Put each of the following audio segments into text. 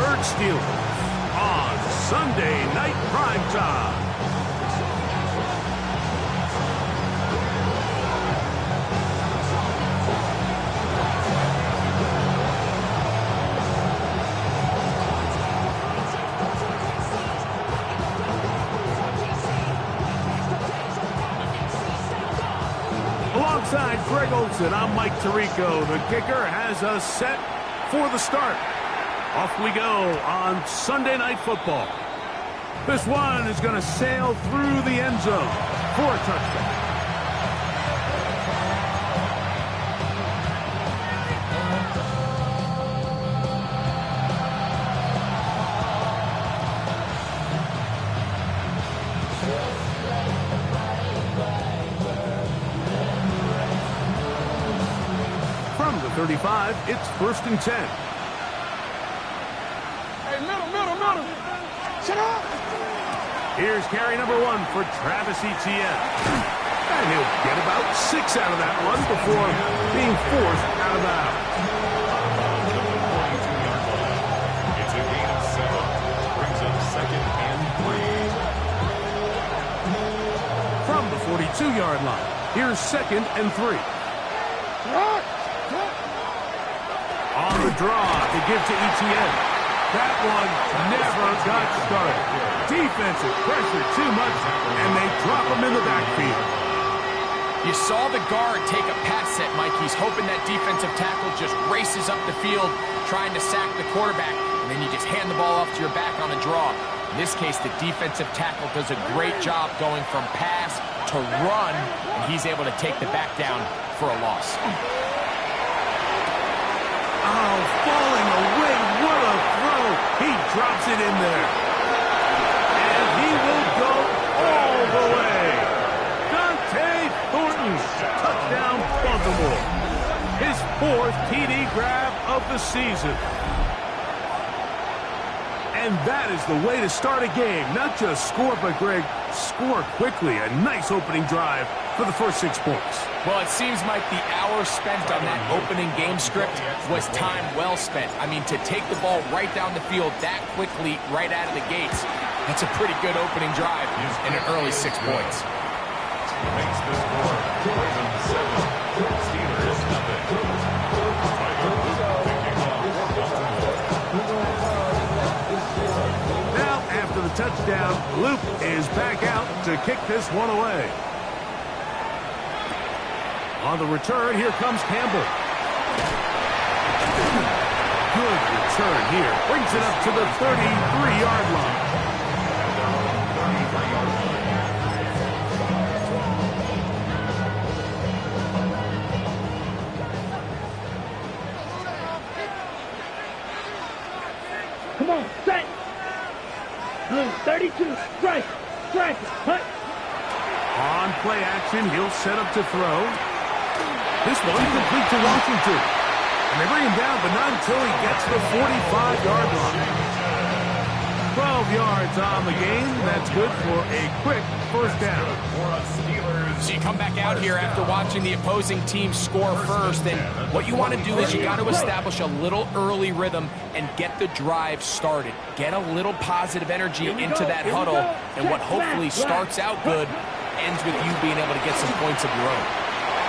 Pittsburgh Steelers on Sunday Night Primetime. Alongside Greg Olsen, I'm Mike Tirico. The kicker has us set for the start. Off we go on Sunday Night Football. This one is going to sail through the end zone for a touchdown. From the 35, it's 1st and 10. Hey, middle. Shut up. Here's carry number 1 for Travis Etienne. And he'll get about 6 out of that one before being forced out of bounds. It's a gain of 7. Brings up 2nd and 3. From the 42-yard line, here's 2nd and 3. On the draw to give to Etienne. That one never got started. Defensive pressure too much, and they drop him in the backfield. You saw the guard take a pass set, Mike. He's hoping that defensive tackle just races up the field, trying to sack the quarterback, and then you just hand the ball off to your back on a draw. In this case, the defensive tackle does a great job going from pass to run, and he's able to take the back down for a loss. Oh, falling away. What a throw. He drops it in there. And he will go all the way. Dante Thornton, touchdown Baltimore. His 4th TD grab of the season. And that is the way to start a game. Not just score, but, Greg, score quickly. A nice opening drive for the first 6 points. Well, it seems like the hour spent on that opening game script was time well spent. I mean, to take the ball right down the field that quickly right out of the gates, that's a pretty good opening drive and an early 6 points. Makes the score. Ravens 7. Steelers nothing. Now, after the touchdown, Luke is back out to kick this one away. On the return, here comes Campbell. Good return here. Brings it up to the 33-yard line. Come on, set. Blue, 32, strike, hut. On play action, he'll set up to throw. This one complete to Washington. And they bring him down, but not until he gets the 45-yard line. 12 yards on the game. That's good for a quick first down. So you come back out here after watching the opposing team score first, and what you want to do is you got to establish a little early rhythm and get the drive started. Get a little positive energy into that huddle, and what hopefully starts out good ends with you being able to get some points of your own.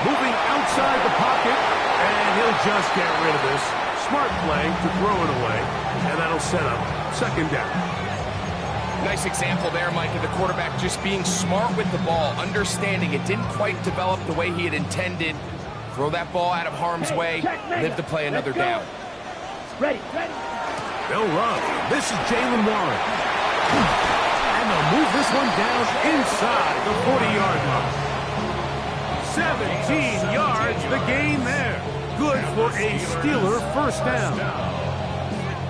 Moving outside the pocket, and he'll just get rid of this. Smart play to throw it away, and that'll set up 2nd down. Nice example there, Mike, of the quarterback just being smart with the ball, understanding it didn't quite develop the way he had intended. Throw that ball out of harm's way, live to play another down. Ready. They'll run. This is Jalen Warren. And they'll move this one down inside the 40-yard line. 17 yards, the gain there. Good for a Steeler first down.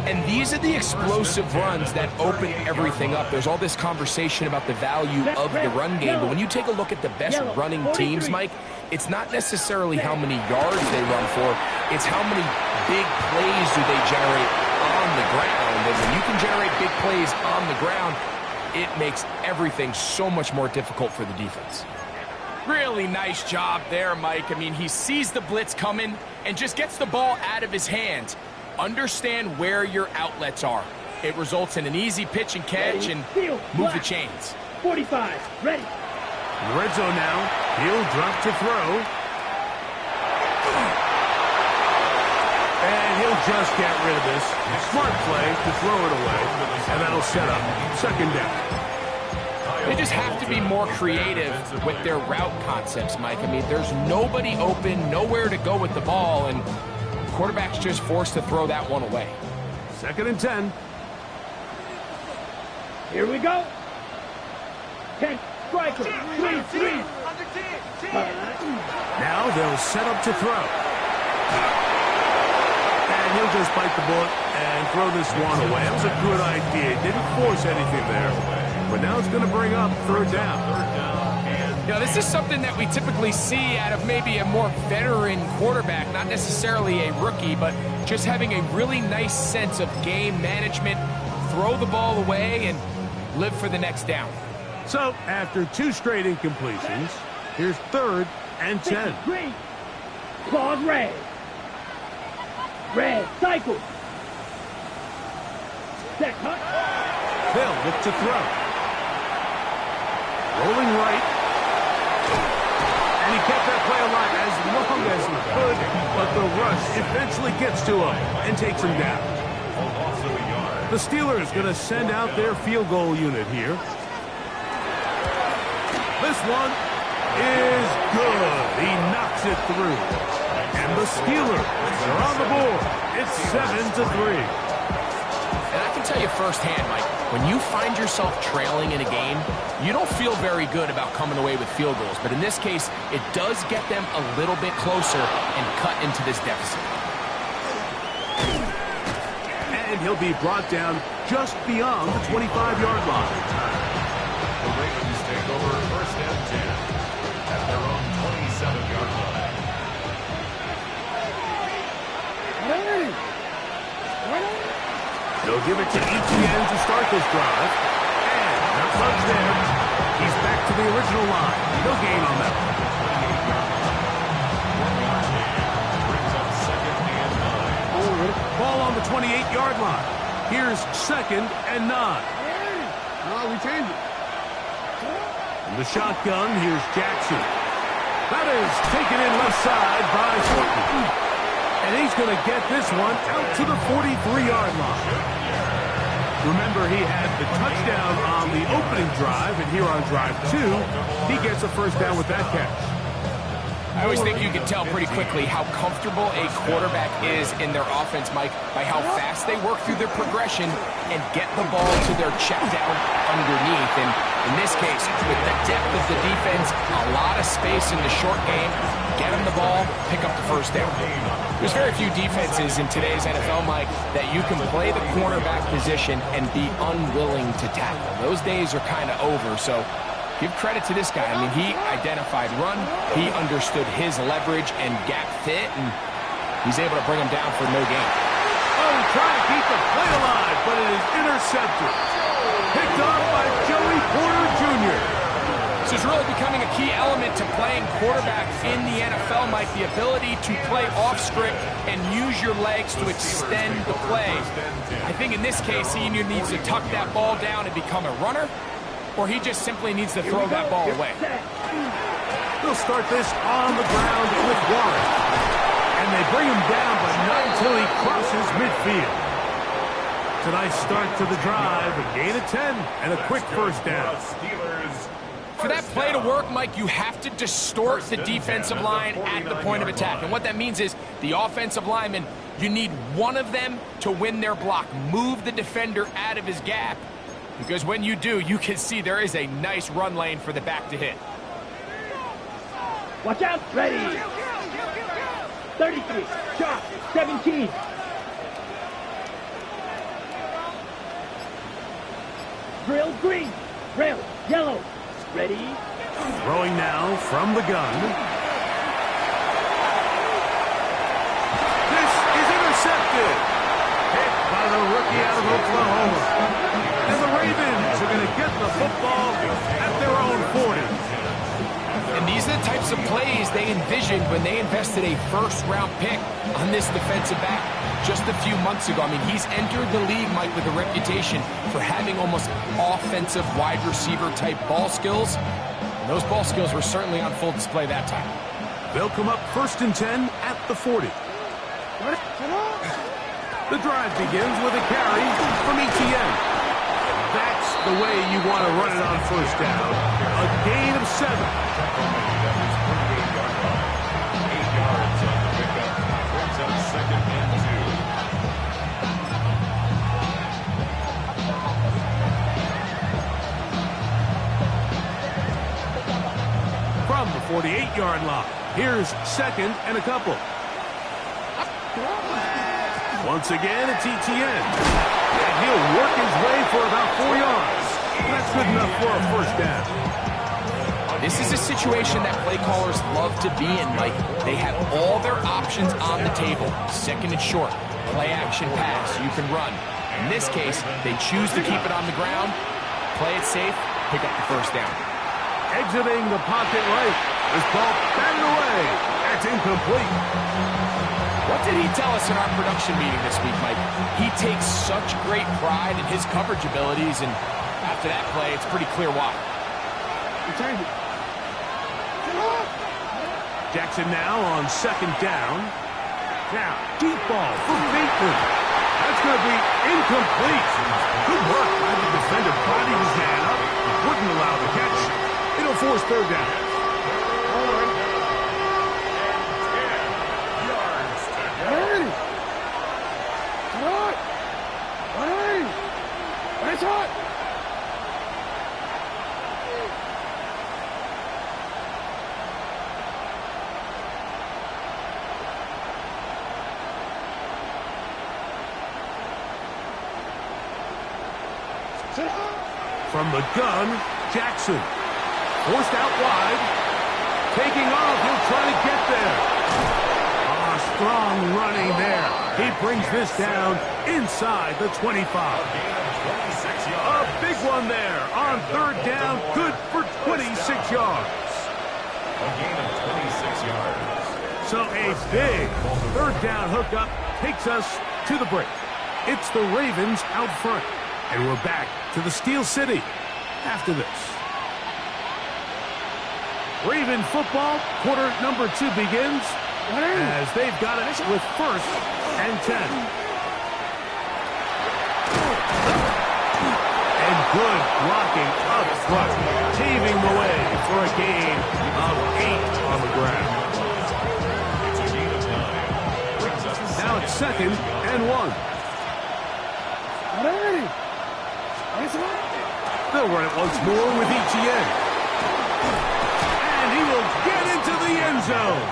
And these are the explosive runs that open everything up. There's all this conversation about the value of the run game, but when you take a look at the best running teams, Mike, it's not necessarily how many yards they run for, it's how many big plays do they generate on the ground. And when you can generate big plays on the ground, it makes everything so much more difficult for the defense. Really nice job there, Mike. I mean, he sees the blitz coming and just gets the ball out of his hands. Understand where your outlets are. it results in an easy pitch and catch and move the chains. 45, ready. Red zone now. He'll drop to throw. And he'll just get rid of this. Smart play to throw it away. And that'll set up second down. They just have to be more creative with their route concepts, Mike. I mean, there's nobody open, nowhere to go with the ball, and the quarterback's just forced to throw that one away. Second and 10. Here we go. 10, striker, 3. Now they'll set up to throw. And he'll just bite the bullet and throw this one away. That was a good idea. Didn't force anything there. But now it's going to bring up third down. You know, this is something that we typically see out of maybe a more veteran quarterback, not necessarily a rookie, but just having a really nice sense of game management, throw the ball away, and live for the next down. So, after 2 straight incompletions, here's third and 10. Green. Claws red. Red, cycle. Set, cut. They'll look to throw. Rolling right. And he kept that play alive as long as he could, but the rush eventually gets to him and takes him down. The Steelers going to send out their field goal unit here. This one is good. He knocks it through. And the Steelers are on the board. It's 7-3. And I can tell you firsthand, Mike, when you find yourself trailing in a game, you don't feel very good about coming away with field goals. But in this case, it does get them a little bit closer and cut into this deficit. And he'll be brought down just beyond the 25-yard line. The Ravens take over first and 10 at their own 27-yard line. They'll give it to Etienne to start this drive. And not much there. He's back to the original line. No gain on that one. Brings up second and 9. Ball on the 28-yard line. Here's second and 9. We change it. In the shotgun, here's Jackson. That is taken in left side by Thornton. And he's going to get this one out to the 43-yard line. Remember, he had the touchdown on the opening drive, and here on drive 2, he gets a first down with that catch. I always think you can tell pretty quickly how comfortable a quarterback is in their offense, Mike, by how fast they work through their progression and get the ball to their check down underneath. And in this case, with the depth of the defense, a lot of space in the short game, get them the ball, pick up the first down. There's very few defenses in today's NFL, Mike, that you can play the cornerback position and be unwilling to tackle. Those days are kind of over, so give credit to this guy. I mean, he identified run, he understood his leverage and gap fit, and he's able to bring him down for no gain. Oh, trying to keep the play alive, but it is intercepted. Picked off by Joey Porter Jr. This is really becoming a key element to playing quarterback in the NFL, Mike, the ability to play off script and use your legs to extend the play. I think in this case, he either needs to tuck that ball down and become a runner, or he just simply needs to throw that ball away. They'll start this on the ground with Warren. And they bring him down, but not until he crosses midfield. It's a nice start to the drive, a gain of 10, and a quick first down. For that play to work, Mike, you have to distort the defensive line at the point of attack. And what that means is the offensive lineman, you need one of them to win their block. Move the defender out of his gap. Because when you do, you can see there is a nice run lane for the back to hit. Watch out, ready. 33, shot, 17. Drill green, rail, yellow. Ready? Throwing now from the gun. This is intercepted. Hit by the rookie out of Oklahoma. And the Ravens are going to get the football at their own 40. And these are the types types of plays they envisioned when they invested a first-round pick on this defensive back just a few months ago. I mean, he's entered the league, Mike, with a reputation for having almost offensive wide receiver-type ball skills. And those ball skills were certainly on full display that time. They'll come up 1st and 10 at the 40. The drive begins with a carry from Etienne. That's the way you want to run it on 1st down. A gain of 7. 8 yards on the pickup. Brings up 2nd and 2. From the 48-yard line, here's 2nd and a couple. Once again, it's Etienne. And he'll work his way for about 4 yards. That's good enough for a 1st down. This is a situation that play callers love to be in, Mike. They have all their options on the table. 2nd and short, play action pass, you can run. In this case, they choose to keep it on the ground, play it safe, pick up the 1st down. Exiting the pocket right. This ball batted away. That's incomplete. What did he tell us in our production meeting this week, Mike? He takes such great pride in his coverage abilities, and after that play, it's pretty clear why. Jackson now on 2nd down. Now, deep ball for Bateman. That's going to be incomplete. Good work by the defender. Body his man up. Wouldn't allow the catch. It'll force 3rd down. From the gun, Jackson. Forced out wide. Taking off, he'll try to get there. Strong running there. He brings this down inside the 25. A big one there on 3rd down. Good for 26 yards. A gain of 26 yards. So a big 3rd down hookup takes us to the break. It's the Ravens out front. And we're back to the Steel City after this. Raven football, quarter number 2 begins as they've got it with 1st and 10. And good blocking up front, paving the way for a gain of 8 on the ground. Now it's 2nd and 1. They'll run it once more with Etienne. And he will get into the end zone.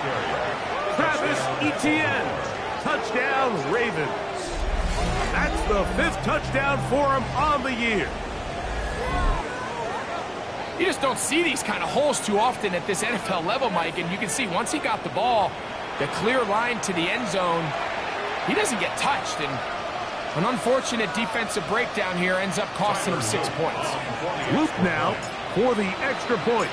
Travis Etienne. Touchdown, Ravens. That's the 5th touchdown for him on the year. You just don't see these kind of holes too often at this NFL level, Mike. And you can see once he got the ball, the clear line to the end zone, he doesn't get touched. And an unfortunate defensive breakdown here ends up costing him 6 points. Luke now for the extra point.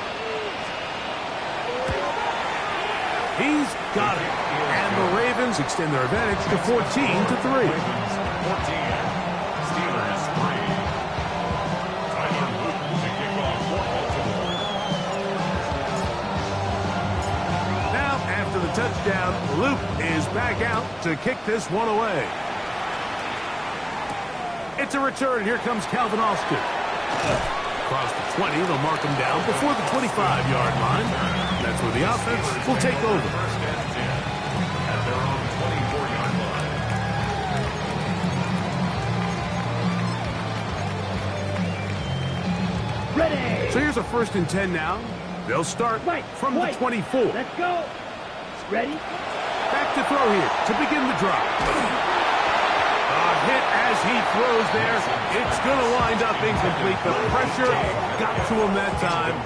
He's got it. And the Ravens extend their advantage to 14-3. 14. Steelers 3. Tyler Luke to kick off for Baltimore. Now, after the touchdown, Luke is back out to kick this one away. It's a return. Here comes Calvin Austin. Across the 20, they'll mark him down before the 25-yard line. That's where the offense will take over. 1st and 10 at their own 24-yard line. Ready. So here's a 1st and 10 now. They'll start from the 24. Let's go. Ready. Back to throw here to begin the drive. Hit as he throws there. It's going to wind up incomplete. The pressure got to him that time,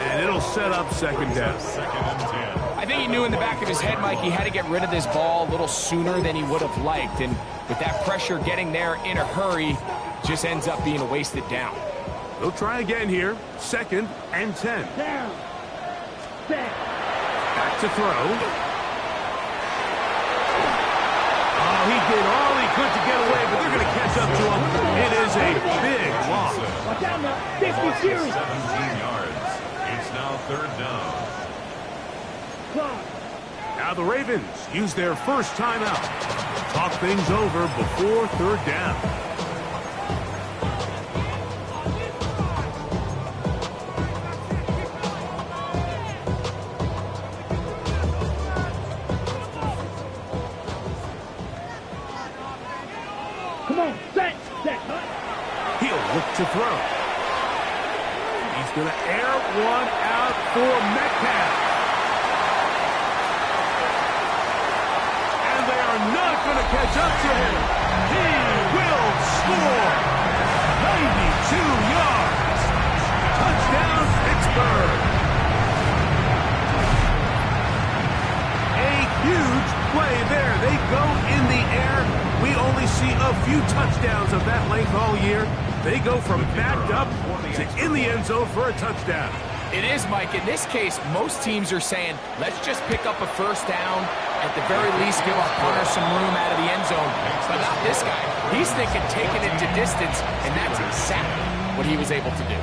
and it'll set up 2nd down. 2nd and 10. I think he knew in the back of his head, Mike, he had to get rid of this ball a little sooner than he would have liked. And with that pressure getting there in a hurry, just ends up being a wasted down. They'll try again here. 2nd and 10. Down. Set. to throw. Oh, he did all he could to get away, but they're going to catch up to him. It is a big loss. Watch out now. 50 series. 17 yards. It's now third down. Clock. Now the Ravens use their first timeout. Talk things over before third down. Come on. Set. He'll look to throw. He's going to air one out for Metcalf. And they are not going to catch up to him. He will score. 92 yards. Touchdown, Pittsburgh. A huge play there. They go in the air. We only see a few touchdowns of that length all year. They go from backed up to in the end zone for a touchdown. It is, Mike. In this case, most teams are saying, let's just pick up a first down. At the very least, give our punter some room out of the end zone. But not this guy. He's thinking taking it to distance, and that's exactly what he was able to do.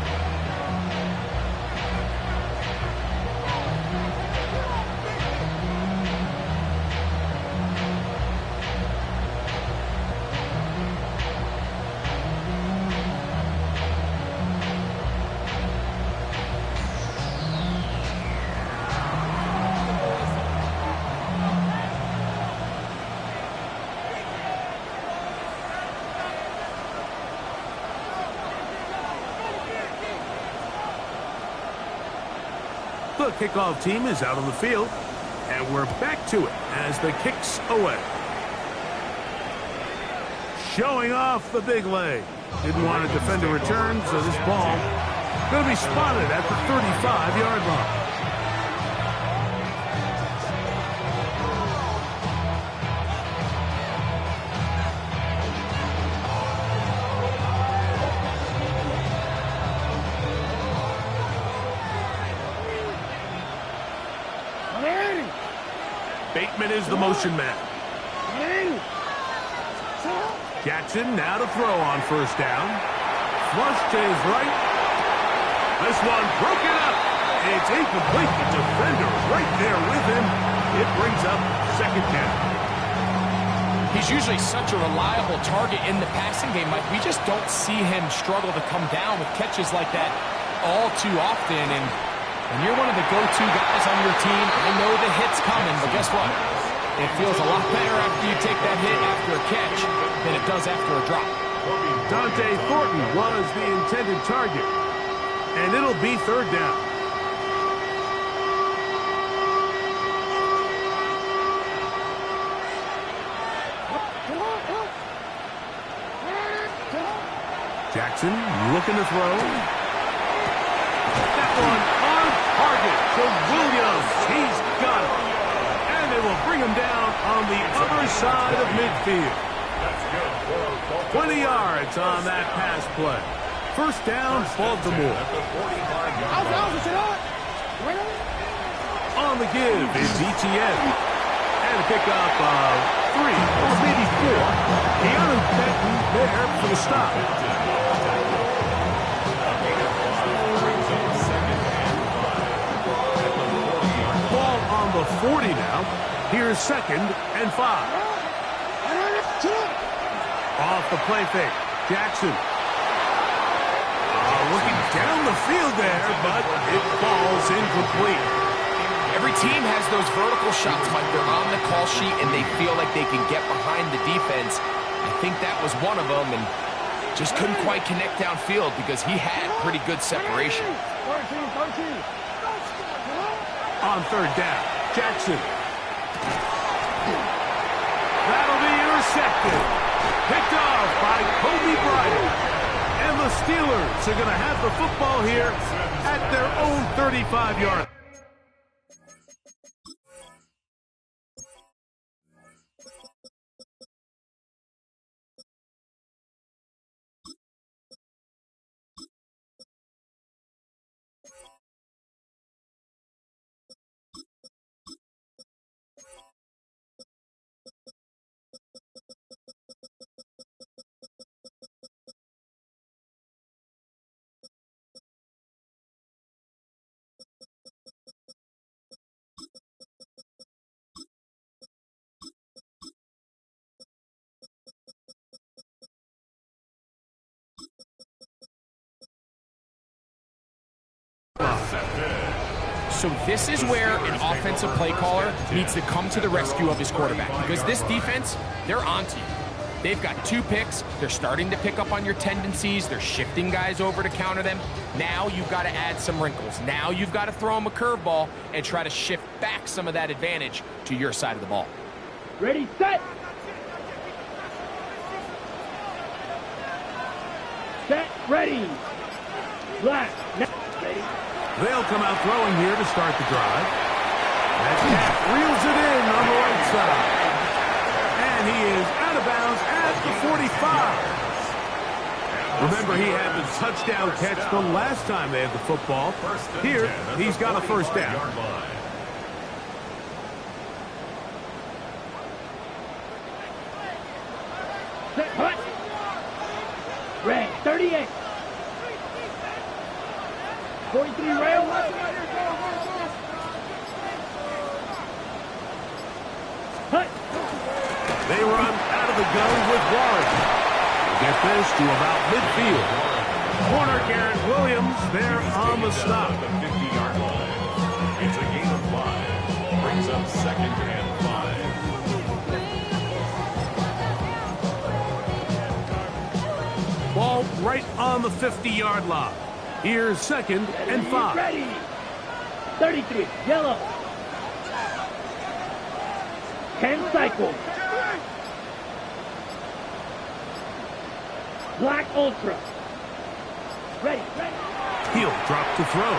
The kickoff team is out on the field, and we're back to it as the kick's away. Showing off the big leg. Didn't want to defend a return, so this ball going to be spotted at the 35-yard line. Bateman is the motion man. Jackson now to throw on first down. Flush to his right. This one broken up. It's incomplete. The defender right there with him. It brings up second down. He's usually such a reliable target in the passing game, Mike. We just don't see him struggle to come down with catches like that all too often. And when you're one of the go-to guys on your team, I know the hit's coming, but guess what? It feels a lot better after you take that hit after a catch than it does after a drop. Dante Thornton was the intended target, and it'll be third down. Jackson looking to throw. That one on target to Williams. He's got it. And they will bring him down on the other side of midfield. 20 yards on that pass play. First down, Baltimore. On the give is ETN. And a pickup of 3, or maybe 4. Keanu Benton there for the stop. Ball on the 40 now. Here's second and 5. Off the play fake. Jackson. Looking down the field there, but it falls incomplete. Every team has those vertical shots, Mike. They're on the call sheet, and they feel like they can get behind the defense. I think that was one of them, and just couldn't quite connect downfield because he had pretty good separation. On third down, Jackson. That'll be intercepted. Picked off by Kobe Bryant. And the Steelers are going to have the football here at their own 35-yard So this is where an offensive play caller needs to come to the rescue of his quarterback, because this defense, they're onto you. They've got 2 picks. They're starting to pick up on your tendencies. They're shifting guys over to counter them. Now you've got to add some wrinkles. Now you've got to throw them a curveball and try to shift back some of that advantage to your side of the ball. Ready, set. Set, ready. Black, now, ready. They'll come out throwing here to start the drive. Metcalf reels it in on the right side. And he is out of bounds at the 45. Remember, he had the touchdown catch the last time they had the football. Here, he's got a first down. Set, hut. Red, 38. 43 rail. Hut. They run out of the gun with Warren. Get this to about midfield. Corner Garrett Williams there on the stop. The 50-yard line. It's a gain of 5. Brings up 2nd and 5. Ball right on the 50-yard line. Here's 2nd and 5. Ready. 33, yellow. 10 cycles. Black Ultra. Ready, ready. He'll drop to throw.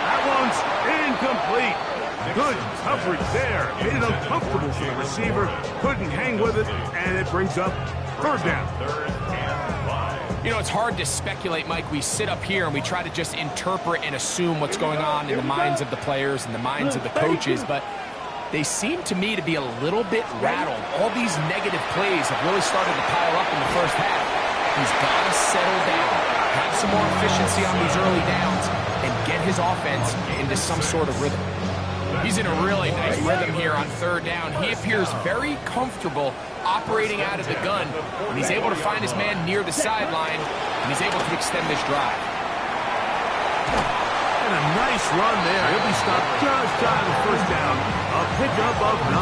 That one's incomplete. Good coverage there. Made it uncomfortable for the receiver. Couldn't hang with it, and it brings up 3rd down. 3rd and 5. You know, it's hard to speculate, Mike. We sit up here and we try to just interpret and assume what's going on in the minds of the players and the minds of the coaches, but they seem to me to be a little bit rattled. All these negative plays have really started to pile up in the first half. He's got to settle down, have some more efficiency on these early downs, and get his offense into some sort of rhythm. He's in a really nice rhythm here on 3rd down. He appears very comfortable operating out of the gun, and he's able to find his man near the sideline, and he's able to extend this drive. And a nice run there. He'll be stopped just shy of the 1st down. A pickup of 9.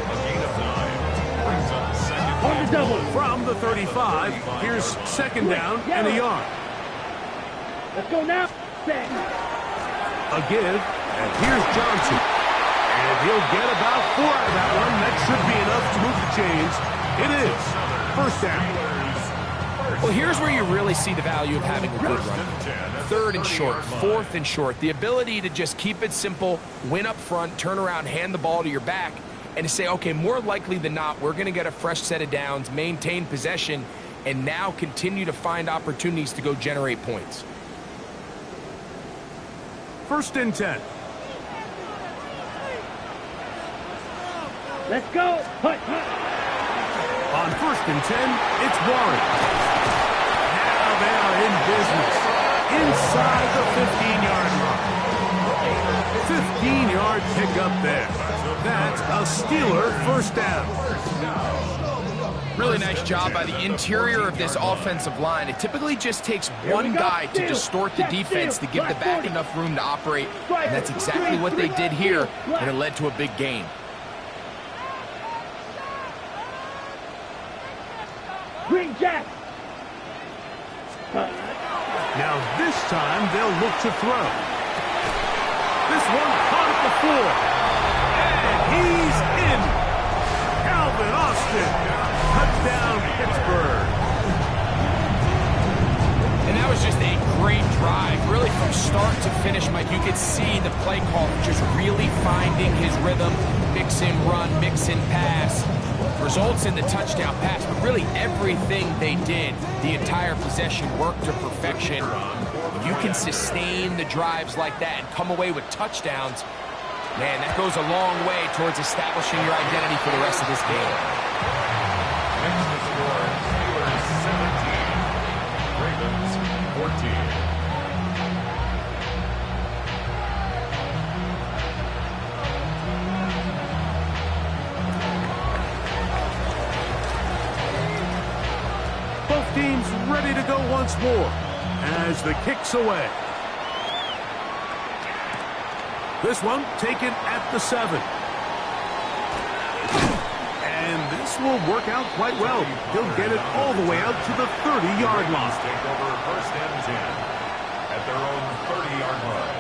A gain of 9. Brings up 2nd On the double. From the 35, here's 2nd down and a yard. Let's go now. Set. A give, and here's Johnson. And he'll get about 4 out of that one. That should be enough to move the chains. It is 1st down. Well, here's where you really see the value of having a good run. 3rd and short, 4th and short. The ability to just keep it simple, win up front, turn around, hand the ball to your back, and to say, okay, more likely than not, we're going to get a fresh set of downs, maintain possession, and now continue to find opportunities to go generate points. 1st and 10. Let's go. Hut, hut. On 1st and 10, it's Warren. Now they are in business. Inside the 15-yard line. 15-yard pickup there. That's a Steeler 1st down. Really nice job by the interior of this offensive line. It typically just takes one guy to distort the defense to give the back enough room to operate, and that's exactly what they did here, and it led to a big gain. Green Jack. Now this time they'll look to throw. This one caught at the 4. And he's in. Calvin Austin. Touchdown, Pittsburgh. And that was just a great drive. Really from start to finish, Mike, you could see the play call just really finding his rhythm. Mix in run, mix in pass. Results in the touchdown pass, but really everything they did, the entire possession worked to perfection. If you can sustain the drives like that and come away with touchdowns, man, that goes a long way towards establishing your identity for the rest of this game. Next to score, Steelers 17, Ravens 14. Both teams ready to go once more as the kick's away. This one taken at the 7. And this will work out quite well. He'll get it all the way out to the 30-yard line. Take over first and 10 at their own 30-yard line.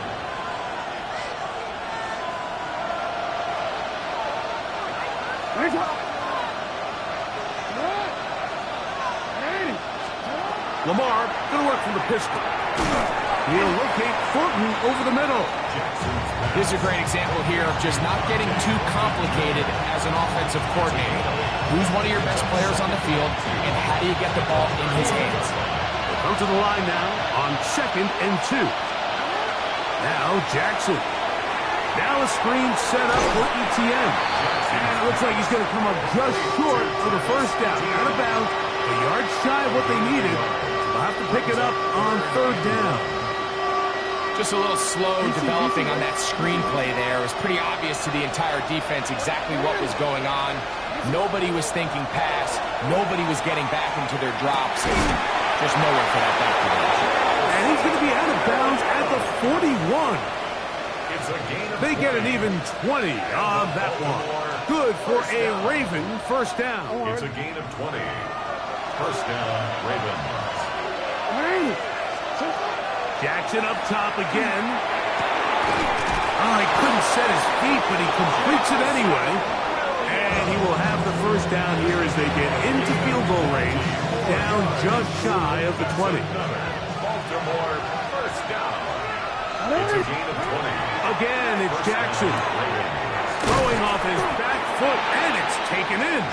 Lamar going to work from the pistol. He'll locate Thornton over the middle. This is a great example here of just not getting too complicated as an offensive coordinator. Who's one of your best players on the field, and how do you get the ball in his hands? They'll come to the line now on 2nd and 2. Now Jackson. Now a screen set up for ETN. And it looks like he's going to come up just short for the first down. Out of bounds, a yard shy of what they needed. They'll have to pick it up on 3rd down. Just a little slow developing on that screenplay there. It was pretty obvious to the entire defense exactly what was going on. Nobody was thinking pass. Nobody was getting back into their drops. Just nowhere for that back direction. And he's going to be out of bounds at the 41. It's a gain of They get an even 20 on that one. Good for a Raven first down. It's a gain of 20. First down, Ravens. Jackson up top again. Oh, he couldn't set his feet, but he completes it anyway. And he will have the first down here as they get into field goal range, down just shy of the 20. Baltimore, first down. It's a gain of 20. Again, it's Jackson. Throwing off his back foot, and it's taken in.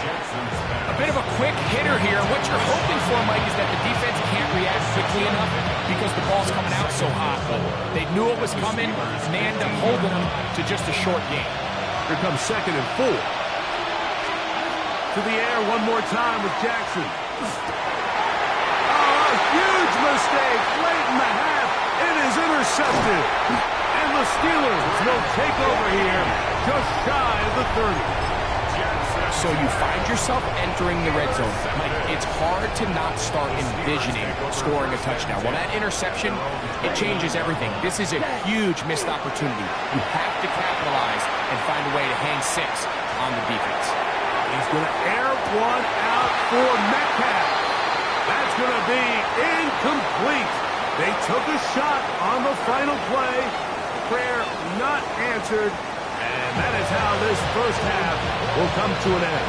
A bit of a quick hitter here. What you're hoping for, Mike, is that the defense can't react quickly enough because the ball's coming out so hot. But they knew it was coming, and they end up holding them to just a short game. Here comes 2nd and 4. To the air one more time with Jackson. Oh, a huge mistake late in the half. It is intercepted. And the Steelers will take over here just shy of the 30. So you find yourself entering the red zone. Mike, it's hard to not start envisioning scoring a touchdown. Well, that interception, it changes everything. This is a huge missed opportunity. You have to capitalize and find a way to hang 6 on the defense. He's going to air one out for Metcalf. That's going to be incomplete. They took a shot on the final play. Prayer not answered. And that is how this first half will come to an end.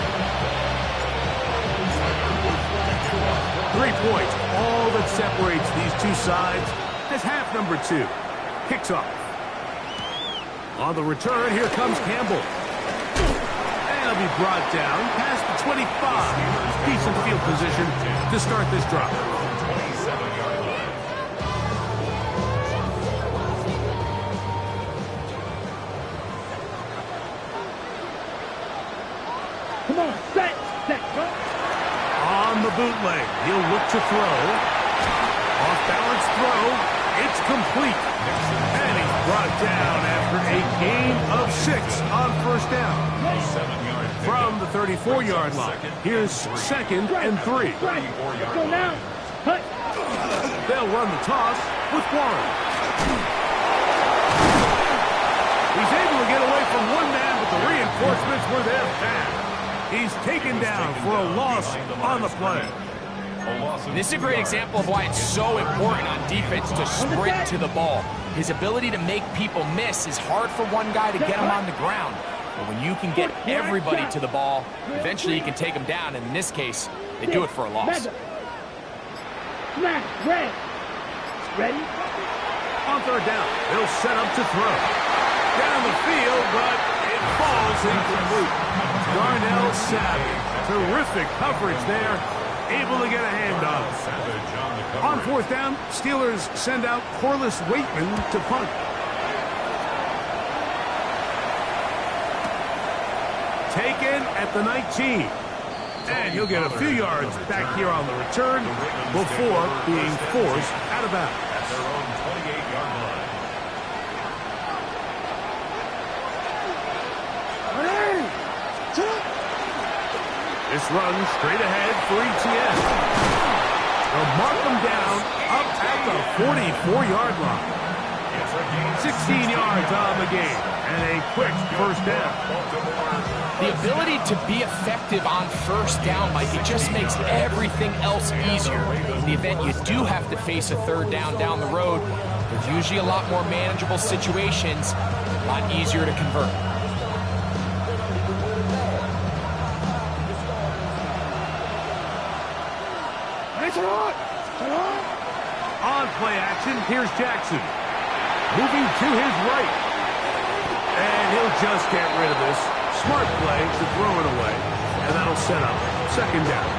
3 points, all that separates these two sides as half number 2 kicks off. On the return, here comes Campbell. And he'll be brought down past the 25. Decent field position to start this drive. 27-yard line. Come on, set, go. On the bootleg, he'll look to throw. Off-balance throw. It's complete. And he's brought down after a gain of 6 on first down. 7-yard From the 34-yard line, here's 2nd and 3. Let's go now. Hut. They'll run the toss with Warren. He's able to get away from one man, but the reinforcements were there fast. He's taken down for a loss on the play. This is a great example of why it's so important on defense to sprint to the ball. His ability to make people miss is hard for one guy to get him on the ground. But when you can get everybody to the ball, eventually you can take them down. And in this case, they do it for a loss. Smash, red. Ready? On 3rd down, they'll set up to throw. Down the field, but it falls incomplete. Darnell Savage, terrific coverage there, able to get a hand on it. On 4th down, Steelers send out Corliss Waitman to punt. Taken at the 19. And he'll get a few yards back here on the return before being forced out of bounds. At their own 28-yard line. This run straight ahead for ETN. They'll mark them down up at the 44-yard line. It's a 16 yards on the game, and a quick first down. The ability to be effective on first down, Mike, it just makes everything else easier. In the event you do have to face a third down the road, there's usually a lot more manageable situations, a lot easier to convert. On play action, here's Jackson. Moving to his right. And he'll just get rid of this. Smart play to throw it away. And that'll set up second down.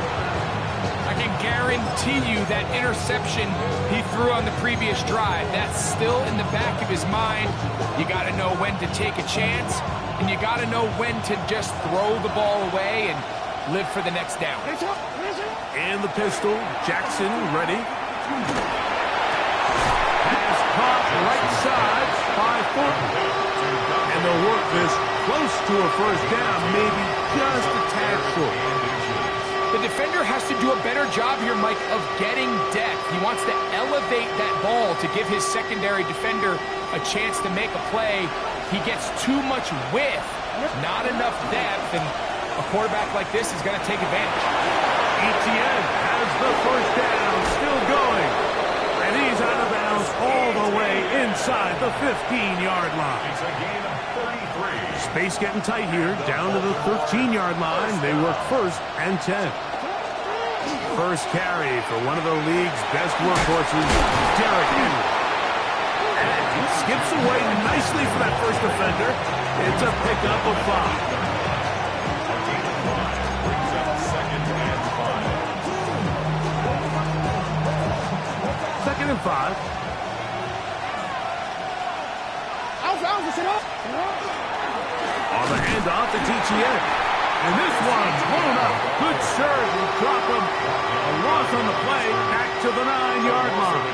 I can guarantee you that interception he threw on the previous drive, that's still in the back of his mind. You got to know when to take a chance, and you got to know when to just throw the ball away and live for the next down. And the pistol, Jackson ready. Pass caught right side by Thornton. And they'll work this close to a first down, maybe just a tad short. The defender has to do a better job here, Mike, of getting depth. He wants to elevate that ball to give his secondary defender a chance to make a play. He gets too much width, not enough depth, and a quarterback like this is going to take advantage. Etienne has the first down, still going. And he's out of bounds all the way inside the 15-yard line. It's a gain of 33. Space getting tight here, down to the 13-yard line. They work first and 10. First carry for one of the league's best workhorses, Derrick Henry. And he skips away nicely for that first defender. It's a pickup of 5. Second and 5. On the handoff, it's Etienne. And this one's blown up. Good serve. Will drop him. A loss on the play. Back to the 9-yard line.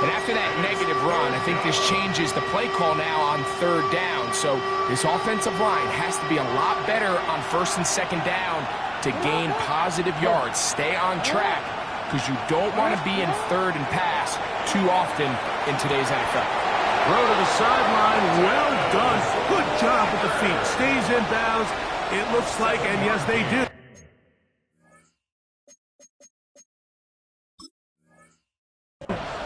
And after that negative run, I think this changes the play call now on third down. So this offensive line has to be a lot better on first and second down to gain positive yards. Stay on track, because you don't want to be in third and pass too often in today's NFL. Throw to the sideline. Well done. Good job with the feet. Stays in bounds. It looks like, and yes, they do.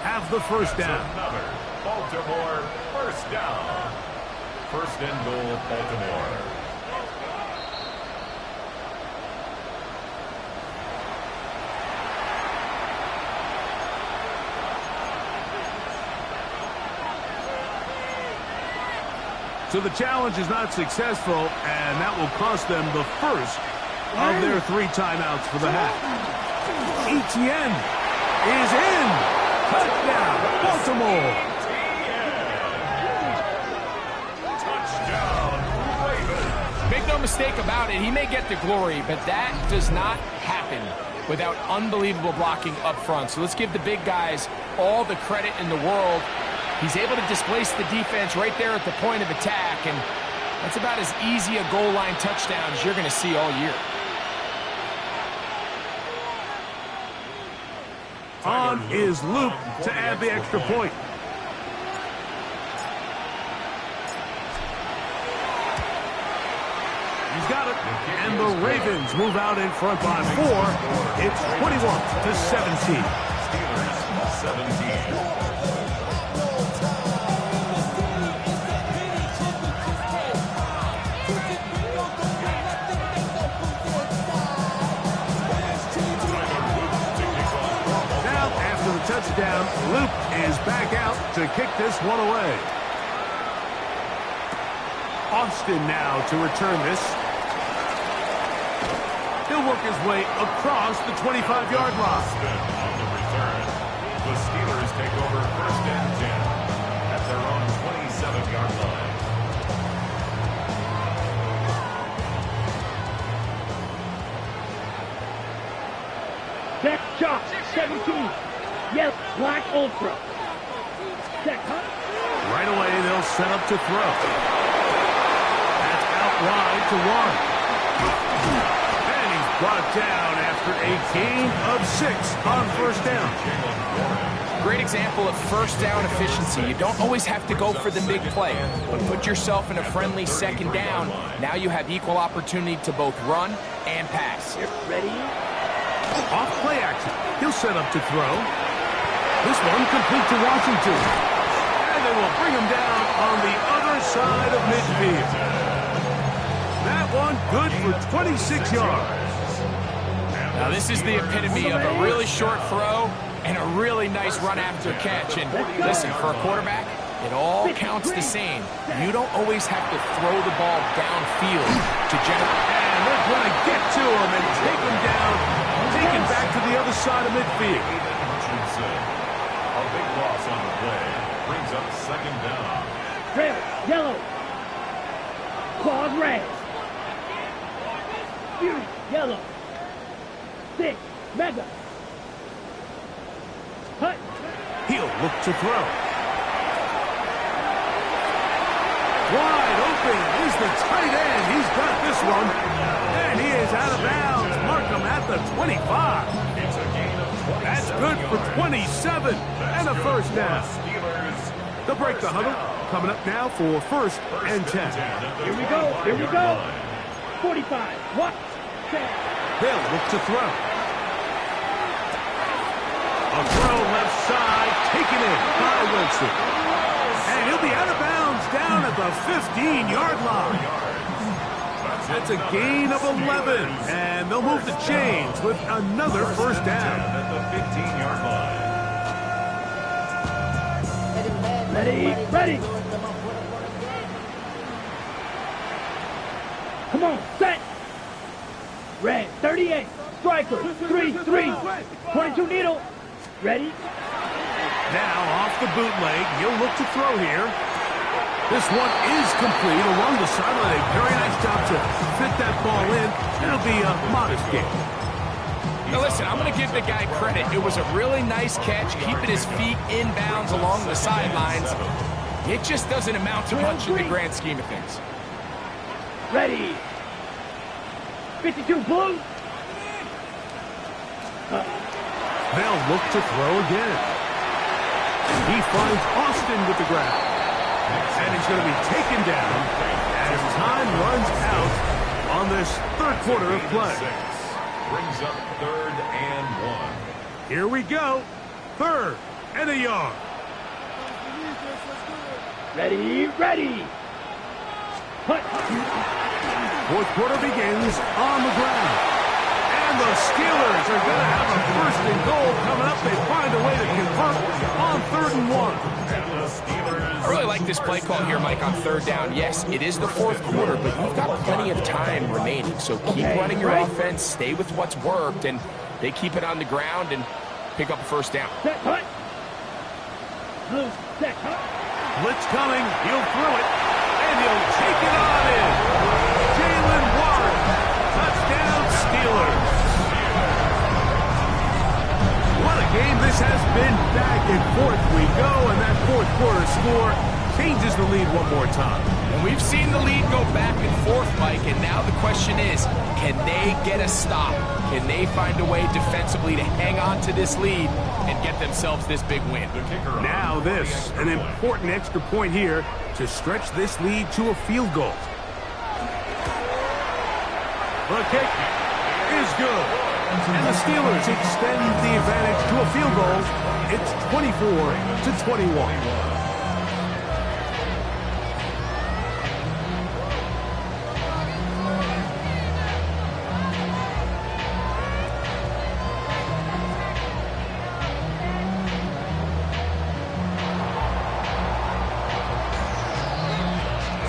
Have the first down. Another Baltimore first down. First and goal, Baltimore. So the challenge is not successful, and that will cost them the first of their 3 timeouts for the half. Etienne is in. Touchdown, Baltimore. Touchdown, Ravens. Make no mistake about it, he may get the glory, but that does not happen without unbelievable blocking up front. So let's give the big guys all the credit in the world. He's able to displace the defense right there at the point of attack, and that's about as easy a goal line touchdown as you're going to see all year. On is Luke to add the extra point. He's got it, and the Ravens move out in front by 4. It's 21-17. Steelers 17. Touchdown. Luke is back out to kick this one away. Austin now to return this. He'll work his way across the 25-yard line. On the return, the Steelers take over first and 10 at their own 27-yard line. Check, chop, 17. Yes, black ultra. Check, huh? Right away, they'll set up to throw. That's out wide to 1. And he's brought down after a gain of 6 on first down. Great example of first down efficiency. You don't always have to go for the big play, but put yourself in a friendly second down. Now you have equal opportunity to both run and pass. Ready? Off play action. He'll set up to throw. This one complete to Washington. And they will bring him down on the other side of midfield. That one good for 26 yards. Now this is the epitome of a really short throw and a really nice run after catch. And listen, for a quarterback, it all counts the same. You don't always have to throw the ball downfield to generate. And they're going to get to him and take him down, take him back to the other side of midfield. A big loss on the play. Brings up second down. Trail, yellow. Claws red. Fury, yellow. 6, mega. Hut. He'll look to throw. Wide open is the tight end. He's got this one. And he is out of bounds. Mark him at the 25. It's a gain of 27. That's good for 27 and a first down. They'll break the huddle. Coming up now for first and 10. Here we go. Here we go. 45. What? 10. They'll look to throw. A throw left side, taken in by Wilson. And he'll be out of bounds down at the 15-yard line. That's a gain of 11. And they'll move the chains with another first down. At the 15-yard line. Ready, ready. Come on, set. Red, 38. Striker, 3-3. 22 needle. Ready? Now off the bootleg, he'll look to throw here. This one is complete along the sideline. A very nice job to fit that ball in. It'll be a modest gain. Now listen, I'm going to give the guy credit. It was a really nice catch, keeping his feet in bounds along the sidelines. It just doesn't amount to much in the grand scheme of things. Ready. 52 blue. They'll look to throw again. He finds Austin with the grab. And he's going to be taken down as time runs out on this third quarter of play. Brings up third and 1. Here we go. Third and a yard. Ready, ready. Hut. Fourth quarter begins on the ground. And the Steelers are going to have a first and goal coming up. They find a way to convert on 3rd and 1. I really like this play call here, Mike, on third down. Yes, it is the fourth quarter, but you've got plenty of time remaining. So keep running your offense, stay with what's worked, and they keep it on the ground and pick up a first down. Set, hut. Blue, set, hut. Blitz coming. He'll throw it. And he'll take it on in. Jalen Warren. Touchdown, Steelers. What a game this has been. Back and forth we go, and that fourth quarter score changes the lead one more time. And we've seen the lead go back and forth, Mike, and now the question is, can they get a stop? Can they find a way defensively to hang on to this lead and get themselves this big win? Now this, an important extra point here to stretch this lead to a field goal. The kick is good. And the Steelers extend the advantage to a field goal. It's 24-21.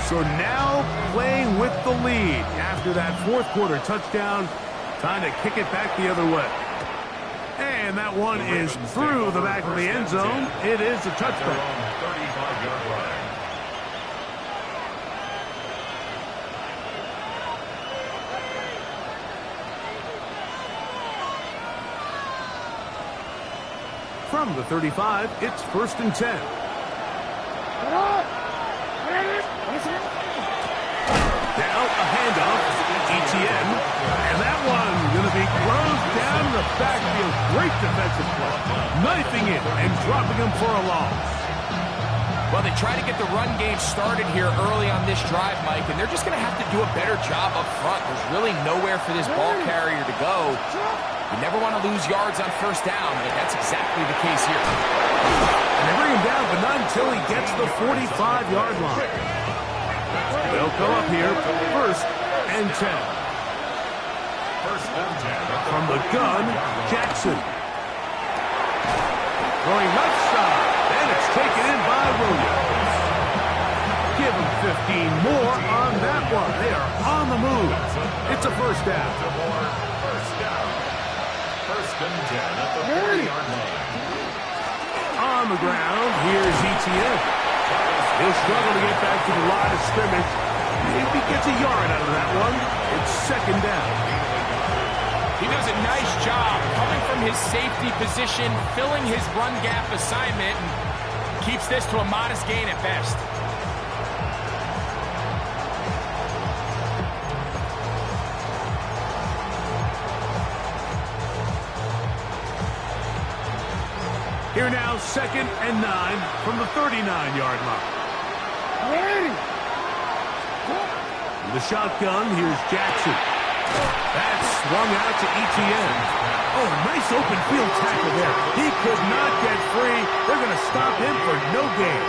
So now playing with the lead after that fourth quarter touchdown, trying to kick it back the other way. And that one is through the back of the end zone. It is a touchback. 35-yard line. From the 35, it's 1st and 10. Now a handoff, ETN, and that one going to be backfield. Great defensive play. Knifing it and dropping him for a loss. Well, they try to get the run game started here early on this drive, Mike, and they're just going to have to do a better job up front. There's really nowhere for this ball carrier to go. You never want to lose yards on first down, but that's exactly the case here. And they bring him down, but not until he gets the 45-yard line. They'll go up here, first and 10. First and 10. From the gun, Jackson. Going left side, and it's taken in by Williams. Give him 15 more on that one. They are on the move. It's a first down. First down. First and 10 at the 40-yard line. On the ground, here's ETN. He'll struggle to get back to the line of scrimmage. Maybe gets a yard out of that one. It's second down. He does a nice job coming from his safety position, filling his run gap assignment, and keeps this to a modest gain at best. Here now, second and 9 from the 39-yard line. The shotgun, here's Jackson. That's swung out to ETN. Oh, nice open field tackle there. He could not get free. They're going to stop him for no gain.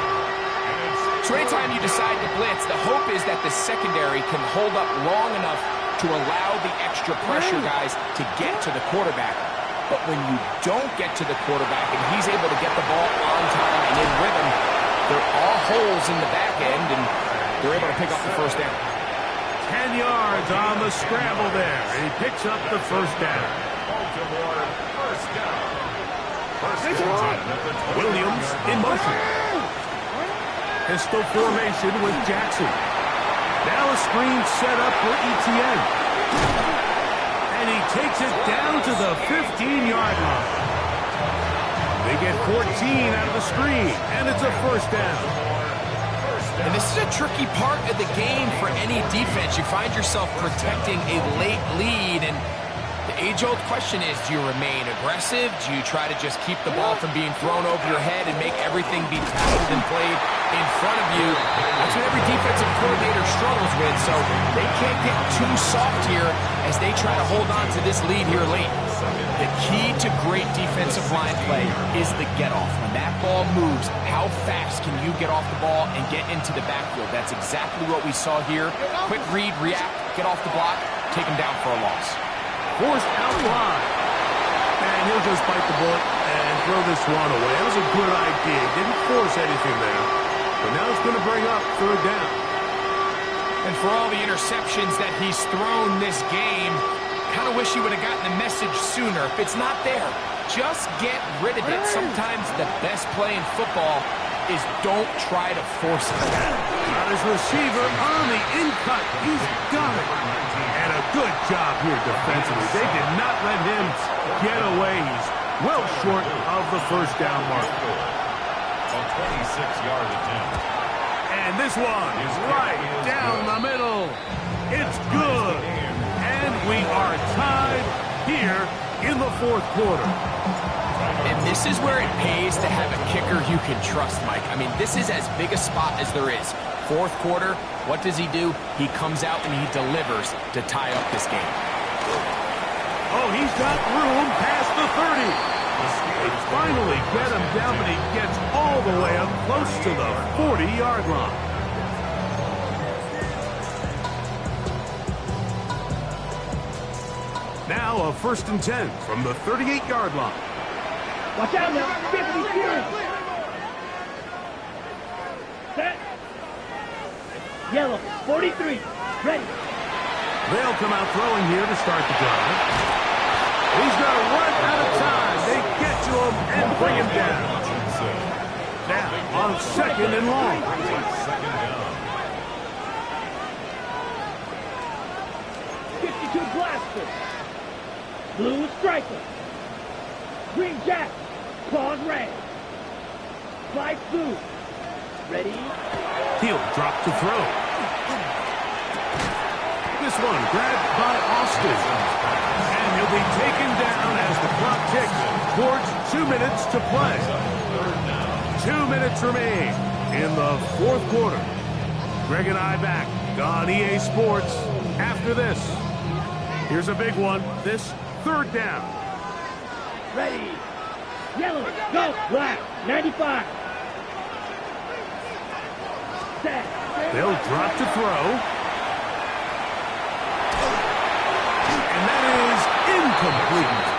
So anytime you decide to blitz, the hope is that the secondary can hold up long enough to allow the extra pressure guys to get to the quarterback. But when you don't get to the quarterback and he's able to get the ball on time and in rhythm, there are holes in the back end, and they're able to pick up the first down. 10 yards on the scramble there. He picks up the first down. Baltimore, first down. First and 10 at the 20. Williams in motion. Pistol formation with Jackson. Now a screen set up for ETN. And he takes it down to the 15-yard line. They get 14 out of the screen, and it's a first down. And this is a tricky part of the game for any defense. You find yourself protecting a late lead, and the age-old question is, do you remain aggressive? Do you try to just keep the ball from being thrown over your head and make everything be tackled and played in front of you? That's what every defensive coordinator struggles with, so they can't get too soft here as they try to hold on to this lead here late. The key to great defensive line play is the get-off. When that ball moves, how fast can you get off the ball and get into the backfield? That's exactly what we saw here. Quick read, react, get off the block, take him down for a loss. Forced out wide. And he'll just bite the bullet and throw this one away. That was a good idea. Didn't force anything there. But now it's going to bring up third down. And for all the interceptions that he's thrown this game, kind of wish he would have gotten the message sooner. If it's not there, just get rid of it. Sometimes the best play in football is don't try to force it. Got his receiver on the in-cut. He's got it. And a good job here defensively. They did not let him get away. He's well short of the first down mark. A 26-yard attempt. And this one is right down the middle. It's good. And we are tied here in the fourth quarter. And this is where it pays to have a kicker you can trust, Mike. I mean, this is as big a spot as there is. Fourth quarter, what does he do? He comes out and he delivers to tie up this game. Oh, he's got room past the 30. They finally get him down, but he gets all the way up close to the 40-yard line. Now a first and 10 from the 38-yard line. Watch out now. 50 series. Set. Yellow. 43. Ready. They'll come out throwing here to start the drive. He's going to run out of time. They get to him and bring him down. Now on second and long. Second down. 52 blaster. Blue striker. Green jack. Claws red. Flight blue. Ready. He'll drop to throw. This one grabbed by Austin. And he'll be taken down as the clock ticks towards 2 minutes to play. 2 minutes remain in the fourth quarter. Greg and I back on EA Sports after this. Here's a big one. This third down. Ready. Yellow. Go. Black. 95. Set. They'll drop to throw. And that is incomplete.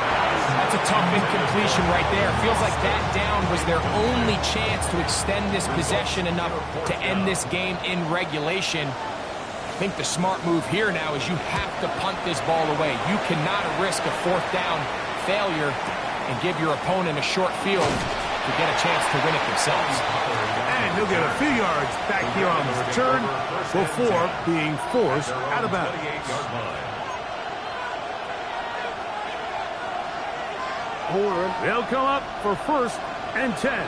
That's a tough incompletion right there. Feels like that down was their only chance to extend this possession enough to end this game in regulation. I think the smart move here now is you have to punt this ball away. You cannot risk a fourth down failure and give your opponent a short field to get a chance to win it themselves. And he'll get a few yards back here on the return before being forced out of bounds. They'll come up for 1st and 10.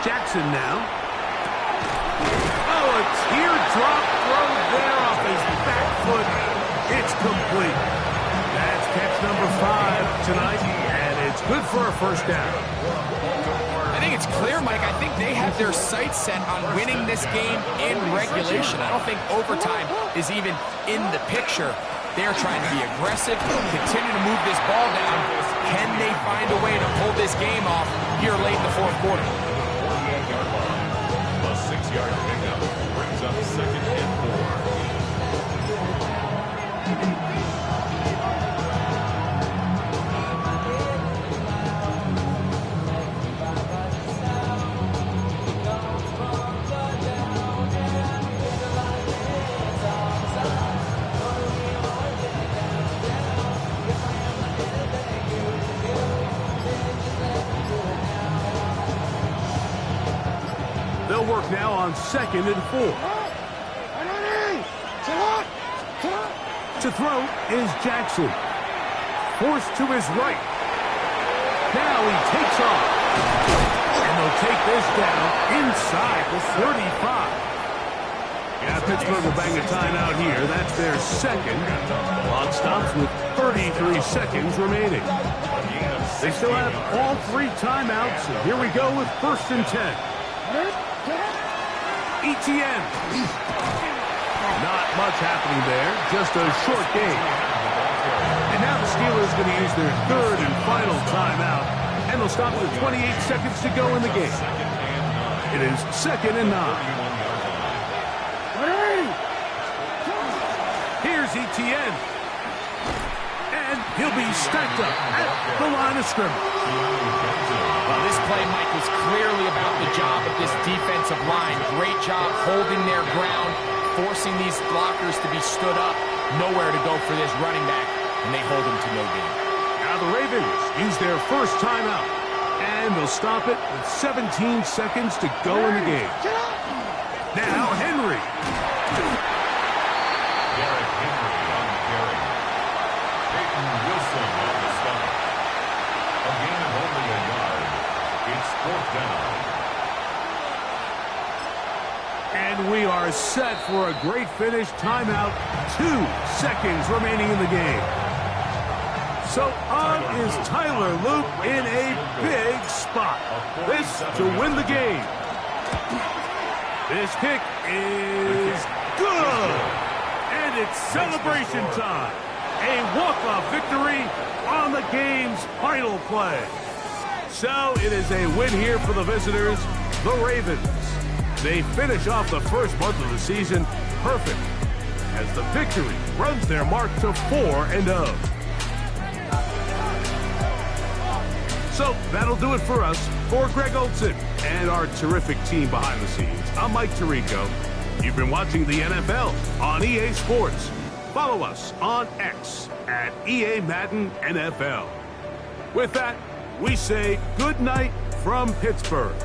Jackson now. Oh, a teardrop throw there off his back foot. It's complete. That's catch number 5 tonight, and it's good for a first down. I think it's clear, Mike. I think they have their sights set on winning this game in regulation. I don't think overtime is even in the picture. They're trying to be aggressive, continue to move this ball down. Can they find a way to pull this game off here late in the fourth quarter? 48-yard line. A 6-yard pickup brings up 2nd and 4. They'll work now on 2nd and 4. To throw is Jackson. Forced to his right. Now he takes off. And they'll take this down inside the 35. Yeah, Pittsburgh will bang a timeout here. That's their 2nd. Clock stops with 33 seconds remaining. They still have all 3 timeouts. And here we go with 1st and 10. ETN. Not much happening there. Just a short game. And now the Steelers going to use their 3rd and final timeout. And they'll stop with 28 seconds to go in the game. It is 2nd and 9. Here's ETN. And he'll be stacked up at the line of scrimmage. Well, this play, Mike, was clearly about the job of this defensive line. Great job holding their ground, forcing these blockers to be stood up. Nowhere to go for this running back, and they hold him to no gain. Now the Ravens use their first timeout, and they'll stop it with 17 seconds to go in the game. Now Henry. Derrick Henry on the carry. Peyton Wilson on the stop. A gain of only a yard. It's 4th down. And we are set for a great finish. Timeout. 2 seconds remaining in the game. So on is Tyler Luke in a big spot. This to win the game. This kick is good. And it's celebration time. A walk-off victory on the game's final play. So it is a win here for the visitors, the Ravens. They finish off the first month of the season perfect as the victory runs their mark to 4-0. So that'll do it for us. For Greg Olson and our terrific team behind the scenes, I'm Mike Tirico. You've been watching the NFL on EA Sports. Follow us on X at EA Madden NFL. With that, we say good night from Pittsburgh.